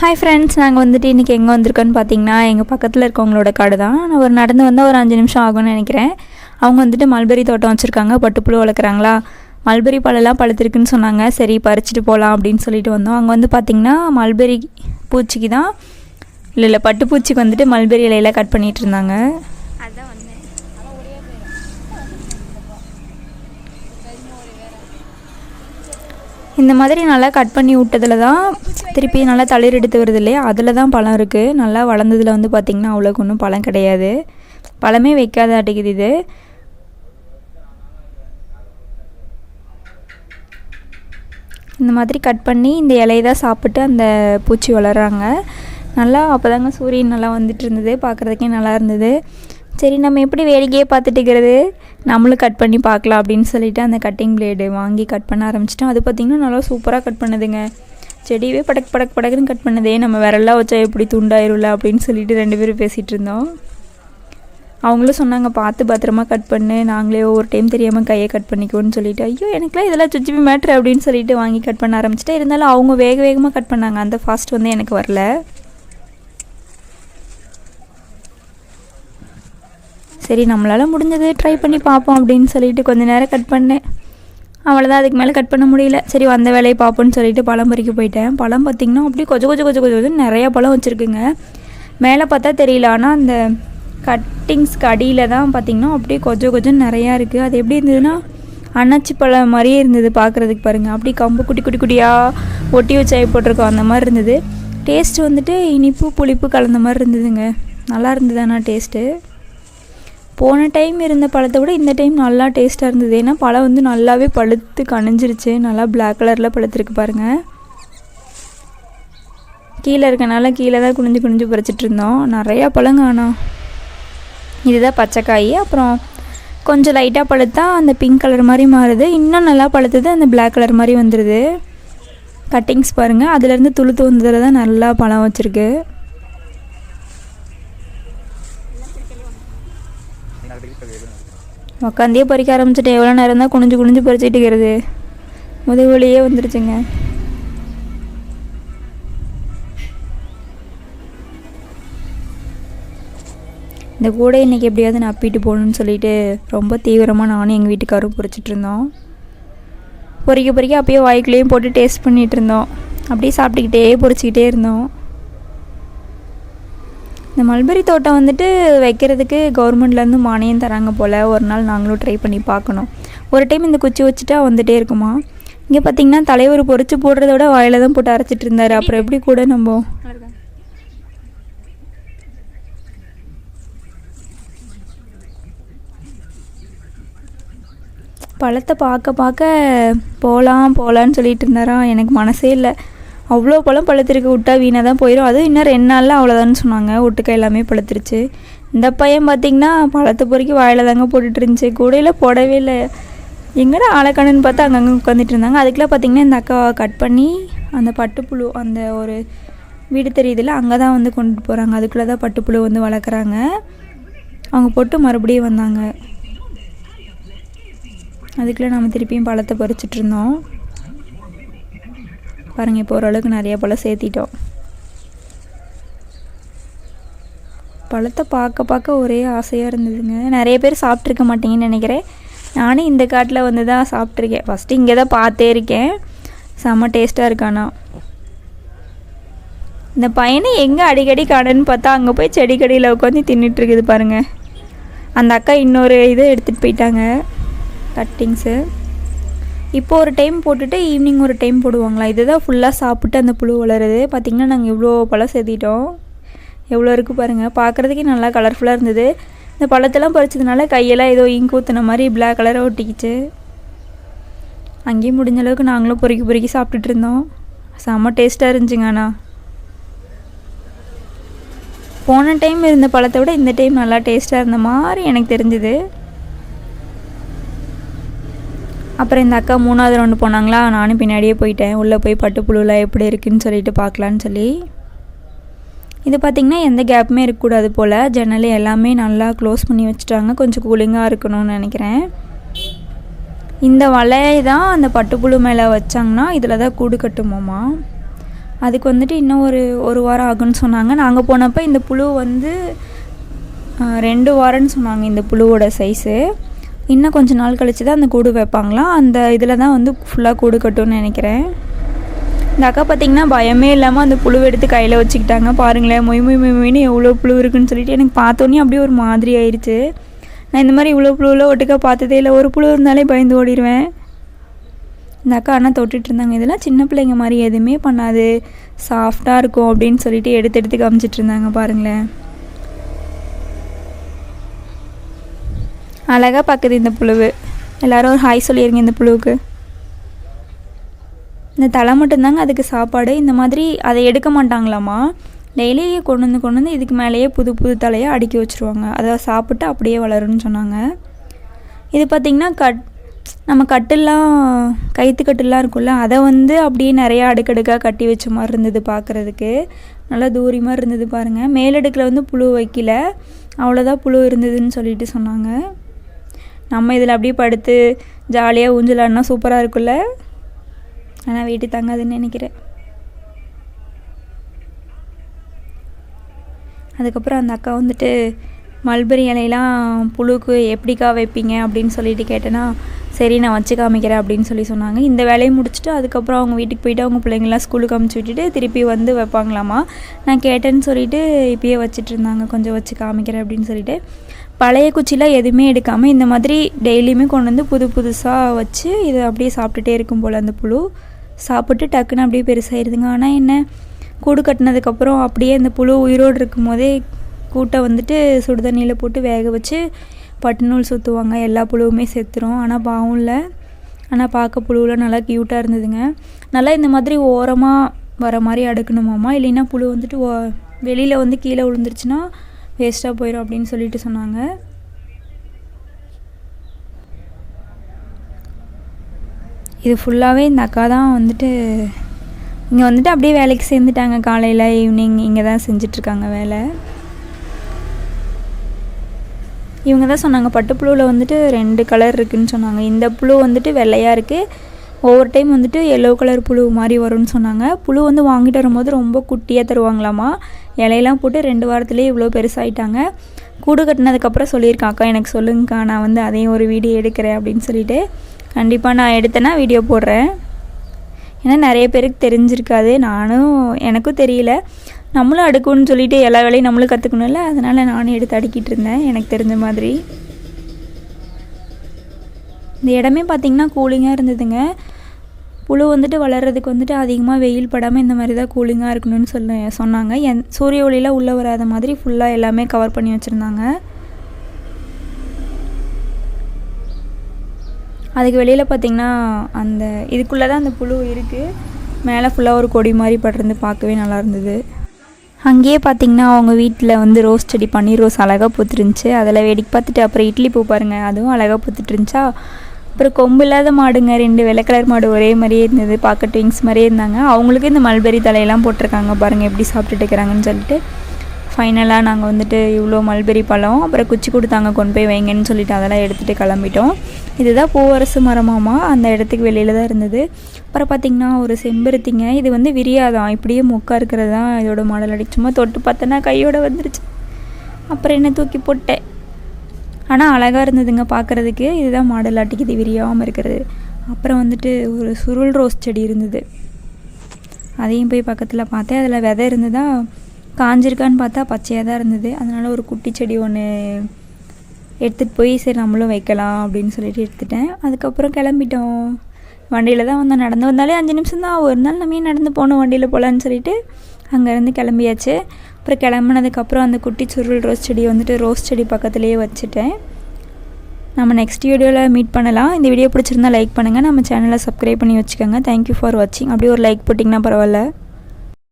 Hi friends, நாங்கள் வந்துட்டு இன்றைக்கி எங்கே வந்திருக்கோன்னு பார்த்தீங்கன்னா எங்கள் பக்கத்தில் இருக்கவங்களோட காடு தான். நான் ஒரு நடந்து வந்தால் ஒரு 5 நிமிஷம் ஆகும்னு நினைக்கிறேன். அவங்க வந்துட்டு மல்பெரி தோட்டம் வச்சுருக்காங்க, பட்டுப்புழு வளர்க்குறாங்களா. மல்பெரி பழம்லாம் பழுத்திருக்குன்னு சொன்னாங்க. சரி பறிச்சுட்டு போகலாம் அப்படின்னு சொல்லிட்டு வந்தோம். அங்கே வந்து பார்த்திங்கன்னா மல்பெரி பூச்சிக்கு தான் இல்லை பட்டுப்பூச்சிக்கு வந்துட்டு மல்பெரி இலையில கட் பண்ணிகிட்டு இருந்தாங்க. இந்த மாதிரி நல்லா கட் பண்ணி விட்டதில் தான் திருப்பி நல்லா தளிர் எடுத்து வருது இல்லையா, அதில் தான் பழம் இருக்குது. நல்லா வளர்ந்ததில் வந்து பார்த்திங்கன்னா அவ்வளோக்கு ஒன்றும் பழம் கிடையாது, பழமே வைக்காத அடைக்குது இது. இந்த மாதிரி கட் பண்ணி இந்த இலையை தான் சாப்பிட்டு அந்த பூச்சி வளர்கிறாங்க. நல்லா அப்போ தாங்க சூரியன் நல்லா வந்துட்டு இருந்தது, பார்க்குறதுக்கே நல்லா இருந்தது. சரி நம்ம எப்படி வேடிக்கையே பார்த்துட்டு இருக்கிறது, நம்மளும் கட் பண்ணி பார்க்கலாம் அப்படின்னு சொல்லிவிட்டு அந்த கட்டிங் பிளேடு வாங்கி கட் பண்ண ஆரம்பிச்சிட்டோம். அது பார்த்திங்கன்னா நல்லா சூப்பராக கட் பண்ணுதுங்க. செடியவே படக்குன்னு கட் பண்ணுதே, நம்ம விரலாம் வச்சா எப்படி துண்டாயிரும்ல அப்படின்னு சொல்லிட்டு 2 பேரும் பேசிகிட்டு இருந்தோம். அவங்களும் சொன்னாங்க பார்த்து பத்திரமா கட் பண்ணு, நாங்களே ஒரு டைம் தெரியாமல் கையை கட் பண்ணிக்கோன்னு சொல்லிவிட்டு, ஐயோ எனக்குலாம் இதெல்லாம் சுச்சிபி மேட்ரு அப்படின்னு சொல்லிட்டு வாங்கி கட் பண்ண ஆரம்பிச்சிட்டேன். இருந்தாலும் அவங்க வேகமாக கட் பண்ணாங்க, அந்த ஃபாஸ்ட் வந்து எனக்கு வரல. சரி நம்மளால் முடிஞ்சது ட்ரை பண்ணி பார்ப்போம் அப்படின்னு சொல்லிட்டு கொஞ்சம் நேரம் கட் பண்ணேன். அவ்வளோதான், அதுக்கு மேலே கட் பண்ண முடியல. சரி வந்த வேலையை பார்ப்போன்னு சொல்லிட்டு பழம் பறிக்க போயிட்டேன். பழம் பார்த்திங்கன்னா அப்படியே கொஞ்சம் நிறையா பழம் வச்சுருக்குங்க. மேலே பார்த்தா தெரியல, ஆனால் அந்த கட்டிங்ஸ்க்கு அடியில் தான் பார்த்திங்கன்னா அப்படியே கொஞ்சம் நிறையா இருக்குது. அது எப்படி இருந்ததுன்னா அன்னாச்சி பழம் மாதிரியே இருந்தது பார்க்குறதுக்கு. பாருங்கள், அப்படி கம்பு குட்டியாக ஒட்டி வச்சாய் போட்டிருக்கோம், அந்த மாதிரி இருந்தது. டேஸ்ட்டு வந்துட்டு இனிப்பு புளிப்பு கலந்த மாதிரி இருந்ததுங்க, நல்லா இருந்தது. ஆனால் டேஸ்ட்டு போன டைம் இருந்த பழத்தை விட இந்த டைம் நல்லா டேஸ்ட்டாக இருந்தது. ஏன்னா பழம் வந்து நல்லாவே பழுத்து கணிஞ்சிருச்சு, நல்லா பிளாக் கலரில் பழுத்துருக்கு பாருங்கள். கீழே இருக்கனால கீழே தான் குனிஞ்சு பறிச்சிட்டு இருந்தோம். நிறையா பழங்க. ஆனால் இதுதான் பச்சைக்காய். அப்புறம் கொஞ்சம் லைட்டாக பழுத்தா அந்த பிங்க் கலர் மாதிரி மாறுது, இன்னும் நல்லா பழுத்தது அந்த பிளாக் கலர் மாதிரி வந்துடுது. கட்டிங்ஸ் பாருங்கள், அதுலேருந்து துளுத்து வந்ததில் தான் நல்லா பழம் வச்சுருக்கு. உக்காந்தே பறிக்க ஆரம்பிச்சிட்டேன். எவ்வளோ நேரம் தான் குனிஞ்சு பறிச்சிட்டு இருக்கிறது, முதுகுலியே வந்துருச்சுங்க. இந்த கூட இன்றைக்கி எப்படியாவது நான் அப்பிட்டு போகணுன்னு சொல்லிட்டு ரொம்ப தீவிரமாக நானும் எங்கள் வீட்டுக்காரும் பொறிச்சிட்டு இருந்தோம். பொறிக்க அப்படியே வாய்க்குள்ளேயும் போட்டு டேஸ்ட் பண்ணிகிட்டு இருந்தோம். அப்படியே சாப்பிட்டுக்கிட்டே பொறிச்சிக்கிட்டே இருந்தோம். இந்த மல்பெரி தோட்டம் வந்துட்டு வைக்கிறதுக்கு கவர்மெண்ட்லேருந்து மானியம் தராங்க போல். ஒரு நாள் நாங்களும் ட்ரை பண்ணி பார்க்கணும். ஒரு டைம் இந்த குச்சி வச்சுட்டா வந்துகிட்டே இருக்குமா. இங்கே பார்த்திங்கன்னா தலைவர் பொறிச்சு போடுறத விட வாயில் தான் போட்டு அரைச்சிட்டு இருந்தார். அப்புறம் எப்படி கூட நம்ம பழத்தை பார்க்க போகலான்னு சொல்லிட்டு இருந்தாரா. எனக்கு மனசே இல்லை. அவ்வளோ பழம் பழுத்திருக்கு, விட்டா வீணாக தான் போயிடும். அதுவும் இன்னும் 2 நாளில் அவ்வளோதான்னு சொன்னாங்க. ஒட்டுக்காய் எல்லாமே பழுத்துருச்சு. இந்த பையன் பார்த்திங்கன்னா பழத்தை பொறுக்கி வாயில் தாங்க போட்டுட்டு இருந்துச்சு, கூடையில் போடவே இல்லை. எங்கடா ஆளைக்கணுன்னு பார்த்தா அங்கங்கே உட்காந்துட்டு இருந்தாங்க. அதுக்கெலாம் பார்த்திங்கன்னா இந்த அக்கா கட் பண்ணி அந்த பட்டுப்புழு அந்த ஒரு வீடு தெரியுதுல்ல, அங்கே தான் வந்து கொண்டு போகிறாங்க. அதுக்குள்ளே தான் பட்டுப்புழு வந்து வளர்க்குறாங்க. அவங்க போட்டு மறுபடியும் வந்தாங்க. அதுக்குள்ளே நம்ம திருப்பியும் பழத்தை பறிச்சிட்ருந்தோம். பாருங்கள், இப்போ ஓரளவுக்கு நிறைய பழம் சேர்த்திட்டோம். பழத்தை பார்க்க ஒரே ஆசையாக இருந்ததுங்க. நிறைய பேர் சாப்பிட்ருக்க மாட்டீங்கன்னு நினைக்கிறேன். நானும் இந்த காட்டில் வந்து தான் சாப்பிட்ருக்கேன். ஃபஸ்ட்டு இங்கே தான் பார்த்தே இருக்கேன். செம்ம டேஸ்ட்டாக இருக்கானா. இந்த பையனை எங்கே அடிக்கடி காணுன்னு பார்த்தா அங்கே போய் செடி கடியில் உட்காந்து தின்னுட்டுருக்குது பாருங்கள். அந்த அக்கா இன்னொரு இதை எடுத்துகிட்டு போயிட்டாங்க, கட்டிங்ஸு. இப்போ ஒரு டைம் போட்டுட்டு ஈவினிங் ஒரு டைம் போடுவாங்களா. இதுதான் ஃபுல்லாக சாப்பிட்டு அந்த புழு வளருது. பார்த்திங்கன்னா நாங்கள் இவ்வளோ பழம் சேர்த்திட்டோம். எவ்வளோ இருக்குது பாருங்கள், பார்க்குறதுக்கே நல்லா கலர்ஃபுல்லாக இருந்தது. இந்த பழத்தெல்லாம் பறிச்சதுனால கையெல்லாம் ஏதோ இங்க் ஊற்றின மாதிரி பிளாக் கலராக ஒட்டிக்கிச்சு. அங்கேயும் முடிஞ்ச அளவுக்கு நாங்களும் பொறுக்கி சாப்பிட்டுட்டு இருந்தோம். செம்ம டேஸ்ட்டாக இருந்துச்சுங்க. ஆனால் போன டைம் இருந்த பழத்தை விட இந்த டைம் நல்லா டேஸ்ட்டாக இருந்த மாதிரி எனக்கு தெரிஞ்சுது. அப்புறம் இந்த அக்கா 3வது ரவுண்டு போனாங்களா, நானும் பின்னாடியே போயிட்டேன். உள்ளே போய் பட்டுப்புழுலாம் எப்படி இருக்குதுன்னு சொல்லிட்டு பார்க்கலான்னு சொல்லி. இது பார்த்திங்கன்னா எந்த கேப்புமே இருக்கக்கூடாது போல். ஜன்னல் எல்லாமே நல்லா க்ளோஸ் பண்ணி வச்சுட்டாங்க. கொஞ்சம் கூலிங்காக இருக்கணும்னு நினைக்கிறேன். இந்த வலையை தான் அந்த பட்டுப்புழு மேலே வச்சாங்கன்னா இதில் தான் கூடு கட்டுமாம்மா. அதுக்கு வந்துட்டு இன்னும் ஒரு வாரம் ஆகுன்னு சொன்னாங்க. நாங்கள் போனப்போ இந்த புழு வந்து 2 வாரம்னு சொன்னாங்க இந்த புழுவோட சைஸு. இன்னும் கொஞ்சம் நாள் கழித்து தான் அந்த கூடு வைப்பாங்களாம். அந்த இதில் தான் வந்து ஃபுல்லாக கூடு கட்டும்னு நினைக்கிறேன். இந்த அக்கா பார்த்திங்கன்னா பயமே இல்லாமல் அந்த புழு எடுத்து கையில் வச்சுக்கிட்டாங்க. பாருங்களேன், மொய்னு எவ்வளோ புழு இருக்குதுன்னு சொல்லிட்டு எனக்கு பார்த்தோன்னே அப்படியே ஒரு மாதிரி ஆயிடுச்சு. நான் இந்த மாதிரி இவ்வளோ புழுவில் ஒட்டுக்கா பார்த்ததே இல்லை. ஒரு புழு இருந்தாலே பயந்து ஓடிடுவேன். இந்த அக்கா ஆனால் தொட்டுட்டு இருந்தாங்க. இதெல்லாம் சின்ன பிள்ளைங்க மாதிரி எதுவுமே பண்ணாது, சாஃப்டாக இருக்கும் அப்படின்னு சொல்லிட்டு எடுத்து காமிச்சிட்டு இருந்தாங்க. பாருங்களேன், அழகாக பார்க்குது இந்த புழுவு. எல்லோரும் ஒரு ஹாய் சொல்லிடுங்க இந்த புழுவுக்கு. இந்த தலை மட்டும்தாங்க அதுக்கு சாப்பாடு. இந்த மாதிரி அதை எடுக்க மாட்டாங்களாமா. டெய்லி கொண்டு வந்து இதுக்கு மேலேயே புது தலையை அடுக்கி வச்சுருவாங்க. அதை சாப்பிட்டு அப்படியே வளரும்னு சொன்னாங்க. இது பார்த்திங்கன்னா நம்ம கட்டுலாம், கைத்து கட்டுலாம் இருக்குல்ல, அதை வந்து அப்படியே நிறையா அடுக்கடுக்காக கட்டி வச்ச மாதிரி இருந்தது பார்க்குறதுக்கு. நல்லா தூரி மாதிரி இருந்தது பாருங்கள். மேலடுக்கில் வந்து புழு வைக்கல, அவ்வளோதான் புழு இருந்ததுன்னு சொல்லிட்டு சொன்னாங்க. நம்ம இதில் அப்படியே படுத்து ஜாலியாக ஊஞ்சலாடினா சூப்பராக இருக்குல்ல. ஆனால் வீட்டு தங்காதுன்னு நினைக்கிறேன். அதுக்கப்புறம் அந்த அக்கா வந்துட்டு மல்பெரி இலையெல்லாம் புழுக்கு எப்படிக்கா வைப்பீங்க அப்படின்னு சொல்லிட்டு கேட்டேன்னா, சரி நான் வச்சு காமிக்கிறேன் அப்படின்னு சொன்னாங்க. இந்த வேலையை முடிச்சுட்டு அதுக்கப்புறம் அவங்க வீட்டுக்கு போயிட்டு அவங்க பிள்ளைங்களாம் ஸ்கூலுக்கு அமுச்சு விட்டுட்டு திருப்பி வந்து வைப்பாங்களாமா. நான் கேட்டேன்னு சொல்லிட்டு இப்பயே வச்சுட்டு இருந்தாங்க. கொஞ்சம் வச்சு காமிக்கிறேன் அப்படின்னு சொல்லிட்டு பழைய குச்சிலாம் எதுவுமே எடுக்காமல் இந்த மாதிரி டெய்லியுமே கொண்டு வந்து புதுசாக வச்சு இதை அப்படியே சாப்பிட்டுட்டே இருக்கும் போல். அந்த புழு சாப்பிட்டு டக்குன்னு அப்படியே பெருசாகிடுதுங்க. ஆனால் என்ன, கூடு கட்டினதுக்கப்புறம் அப்படியே அந்த புழு உயிரோடு இருக்கும் போதே கூட்டை வந்துட்டு சுடுதண்ணியில் போட்டு வேக வச்சு பட்டுநூல் சுற்றுவாங்க. எல்லா புழுவுமே செத்துரும். ஆனால் பாவம் இல்லை. ஆனால் பார்க்க புழுவில் நல்லா க்யூட்டாக இருந்ததுங்க. நல்லா இந்த மாதிரி ஓரமாக வர மாதிரி அடுக்கணுமாம்மா. இல்லைன்னா புழு வந்துட்டு வெளியில் வந்து கீழே விழுந்துருச்சுன்னா வேஸ்ட்டாக போயிடும் அப்படின்னு சொல்லிட்டு சொன்னாங்க. இது ஃபுல்லாகவே இந்த அக்கா தான் வந்துட்டு இங்கே வந்துட்டு அப்படியே வேலைக்கு சேர்ந்துட்டாங்க. காலையில் ஈவினிங் இங்கே தான் செஞ்சிட்ருக்காங்க வேலை. இவங்க தான் சொன்னாங்க பட்டுப்புழுவில் வந்துட்டு 2 கலர் இருக்குதுன்னு சொன்னாங்க. இந்த புழு வந்துட்டு வெள்ளையாக இருக்குது, ஒவ்வொரு டைம் வந்துட்டு எல்லோ கலர் புழு மாதிரி வரும்னு சொன்னாங்க. புழு வந்து வாங்கிட்டு வரும்போது ரொம்ப குட்டியாக தருவாங்களாமா. இலையெல்லாம் போட்டு 2 வாரத்துலேயே இவ்வளோ பெருசாகிட்டாங்க. கூடு கட்டினதுக்கப்புறம் சொல்லியிருக்கேன், அக்கா எனக்கு சொல்லுங்கக்கா, நான் வந்து அதையும் ஒரு வீடியோ எடுக்கிறேன் அப்படின்னு சொல்லிட்டு. கண்டிப்பாக நான் எடுத்தேன்னா வீடியோ போடுறேன். ஏன்னா நிறைய பேருக்கு தெரிஞ்சிருக்காது, எனக்கும் தெரியல. நம்மளும் அடுக்கணும்னு சொல்லிட்டு எல்லா வேலையும் நம்மளும் கற்றுக்கணும்ல, அதனால் நானும் எடுத்து அடுக்கிட்டு இருந்தேன் எனக்கு தெரிஞ்ச மாதிரி. இந்த இடமே பார்த்திங்கன்னா கூலிங்காக இருந்ததுங்க. புழு வந்துட்டு வளர்கிறதுக்கு வந்துட்டு அதிகமாக வெயில் படாமல் இந்த மாதிரி தான் கூலிங்காக இருக்கணும்னு சொன்னாங்க. சூரிய ஒளியில் உள்ளே வராத மாதிரி ஃபுல்லாக எல்லாமே கவர் பண்ணி வச்சுருந்தாங்க. அதுக்கு வெளியில் பார்த்திங்கன்னா அந்த இதுக்குள்ளே தான் அந்த புழு இருக்குது. மேலே ஃபுல்லாக ஒரு கொடி மாதிரி படர்ந்து பார்க்கவே நல்லா இருந்தது. அங்கேயே பார்த்திங்கன்னா அவங்க வீட்டில் வந்து ரோஸ் செடி, பன்னீர் ரோஸ் அழகாக பூத்துருந்துச்சு. அதில் வேடிக்கை பார்த்துட்டு அப்புறம் இட்லி பூ பாருங்கள், அதுவும் அழகாக பூத்துட்டு இருந்துச்சா. அப்புறம் கொம்பு இல்லாத மாடுங்க, 2 வெள்ளை கலர் மாடு ஒரே மாதிரியே இருந்தது, பார்க்க ட்விங்ஸ் மாதிரியே இருந்தாங்க. அவங்களுக்கு இந்த மல்பெரி தலையெல்லாம் போட்டிருக்காங்க பாருங்கள் எப்படி சாப்பிட்டுட்டு இருக்கிறாங்கன்னு சொல்லிட்டு. ஃபைனலாக நாங்கள் வந்துட்டு இவ்வளோ மல்பெரி பழம் அப்புறம் குச்சி கொடுத்தாங்க, கொண்டு போய் வைங்கன்னு சொல்லிட்டு அதெல்லாம் எடுத்துகிட்டு கிளம்பிட்டோம். இதுதான் பூவரசு மரமாமா, அந்த இடத்துக்கு வெளியில் தான் இருந்தது. அப்புறம் பார்த்திங்கன்னா ஒரு செம்பருத்திங்க, இது வந்து விரியாதான், இப்படியே மொக்கா இருக்கிறது தான் இதோட மாடல். அடி சும்மா தொட்டு பார்த்தோன்னா கையோடு வந்துருச்சு. அப்புறம் என்ன தூக்கி போட்டேன். ஆனால் அழகாக இருந்ததுங்க பார்க்குறதுக்கு. இதுதான் மாடல் அட்டிக்குது, விரியாமல் இருக்கிறது. அப்புறம் வந்துட்டு ஒரு சுருள் ரோஸ் செடி இருந்தது, அதையும் போய் பக்கத்தில் பார்த்தேன். அதில் விதை இருந்ததா, காஞ்சிருக்கான்னு பார்த்தா பச்சையாக தான் இருந்தது. அதனால் ஒரு குட்டி செடி ஒன்று எடுத்துகிட்டு போய் சரி நம்மளும் வைக்கலாம் அப்படின்னு சொல்லிட்டு எடுத்துட்டேன். அதுக்கப்புறம் கிளம்பிட்டோம். வண்டியில் தான் வந்தோம். நடந்து வந்தாலே 5 நிமிஷம் தான். ஒரு நாள் நம்ம நடந்து போனோம் வண்டியில் போகலான்னு சொல்லிட்டு அங்கேருந்து கிளம்பியாச்சு. அப்புறம் கிளம்புனதுக்கப்புறம் அந்த குட்டி சுருள் ரோஸ் செடி வந்துட்டு ரோஸ் செடி பக்கத்துலேயே வச்சுட்டேன். நம்ம நெக்ஸ்ட் வீடியோவில் மீட் பண்ணலாம். இந்த வீடியோ பிடிச்சிருந்தா லைக் பண்ணுங்கள், நம்ம சேனலை சப்ஸ்கிரைப் பண்ணி வச்சுக்கோங்க. தேங்க்யூ ஃபார் வாட்சிங். அப்படியே ஒரு லைக் போட்டிங்கன்னா பரவாயில்ல.